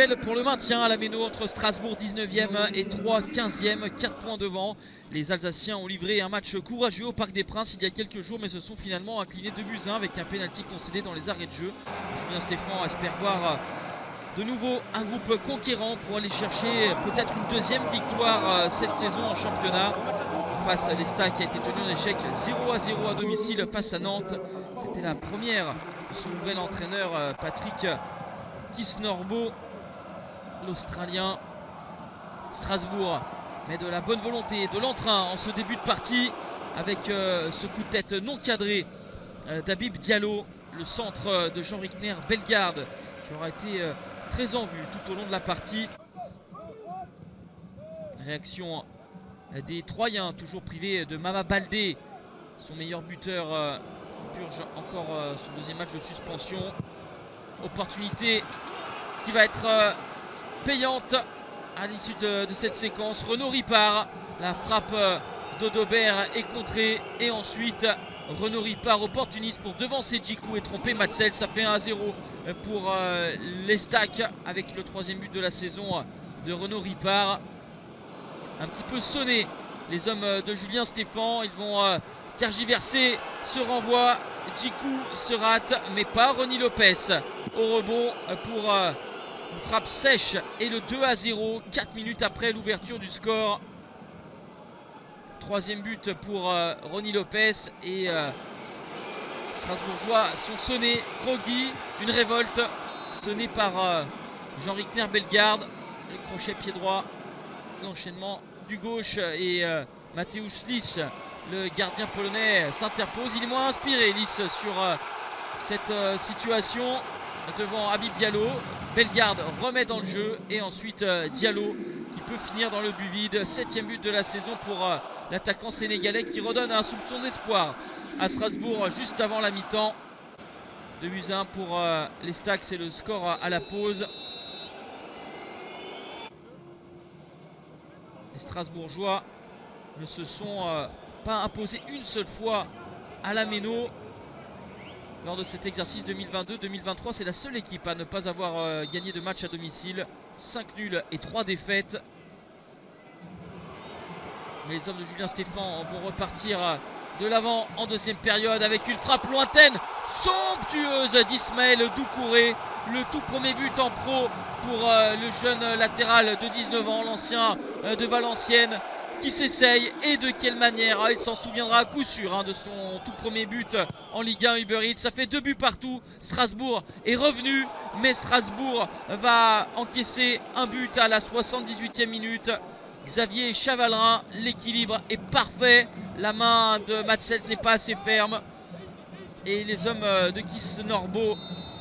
duel pour le maintien à la Méno entre Strasbourg 19e et Troyes 15e, 4 points devant. Les Alsaciens ont livré un match courageux au Parc des Princes il y a quelques jours, mais se sont finalement inclinés 2-1 avec un pénalty concédé dans les arrêts de jeu. Julien Stéphan espère voir de nouveau un groupe conquérant pour aller chercher peut-être une deuxième victoire cette saison en championnat. Face à l'Estac qui a été tenu en échec 0-0 à domicile face à Nantes. C'était la première de son nouvel entraîneur Patrick Kisnorbo, l'Australien. Strasbourg met de la bonne volonté, de l'entrain en ce début de partie avec ce coup de tête non cadré d'Habib Diallo, le centre de Jean-Rickner Bellegarde qui aura été très en vue tout au long de la partie. Réaction des Troyens, toujours privés de Mama Baldé, son meilleur buteur qui purge encore son deuxième match de suspension. Opportunité qui va être payante à l'issue de cette séquence. Renaud Ripard, la frappe d'Odobert est contrée et ensuite Renaud Ripard opportuniste pour devancer Djikou et tromper Matsel. Ça fait 1-0 pour l'Estac avec le troisième but de la saison de Renaud Ripard. Un petit peu sonné les hommes de Julien Stéphan. Ils vont tergiverser ce renvoi. Djikou se rate mais pas Ronny Lopez au rebond pour une frappe sèche et le 2-0 4 minutes après l'ouverture du score. Troisième but pour Ronny Lopez et Strasbourgeois sont sonnés. Groggy, une révolte sonnée par Jean-Rickner Bellegarde. Le crochet pied droit, l'enchaînement du gauche et Mateusz Lis, le gardien polonais, s'interpose. Il est moins inspiré, Lis, sur cette situation devant Habib Diallo. Bellegarde remet dans le jeu et ensuite Diallo qui peut finir dans le but vide. 7e but de la saison pour l'attaquant sénégalais qui redonne un soupçon d'espoir à Strasbourg juste avant la mi-temps. 2-1 pour les Stacks, c'est le score à la pause. Les Strasbourgeois ne se sont pas imposés une seule fois à la Méno lors de cet exercice 2022-2023. C'est la seule équipe à ne pas avoir gagné de match à domicile. 5 nuls et 3 défaites. Mais les hommes de Julien Stéphan vont repartir de l'avant en deuxième période avec une frappe lointaine somptueuse d'Ismaël Doucouré. Le tout premier but en pro pour le jeune latéral de 19 ans, l'ancien de Valenciennes, qui s'essaye et de quelle manière. Il s'en souviendra à coup sûr de son tout premier but en Ligue 1 Uber Eats. Ça fait 2 buts partout. Strasbourg est revenu, mais Strasbourg va encaisser un but à la 78e minute. Xavier Chavalrin, l'équilibre est parfait. La main de Matsels n'est pas assez ferme. Et les hommes de Kisnorbo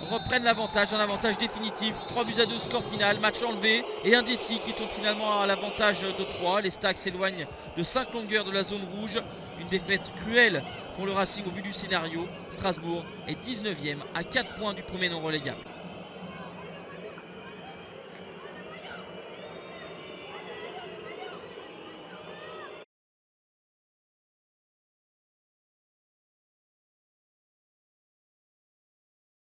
reprennent l'avantage, un avantage définitif. 3-2 score final, match enlevé et indécis qui tourne finalement à l'avantage de 3. Les Stacks s'éloignent de 5 longueurs de la zone rouge. Une défaite cruelle pour le Racing au vu du scénario. Strasbourg est 19e à 4 points du premier non relégable.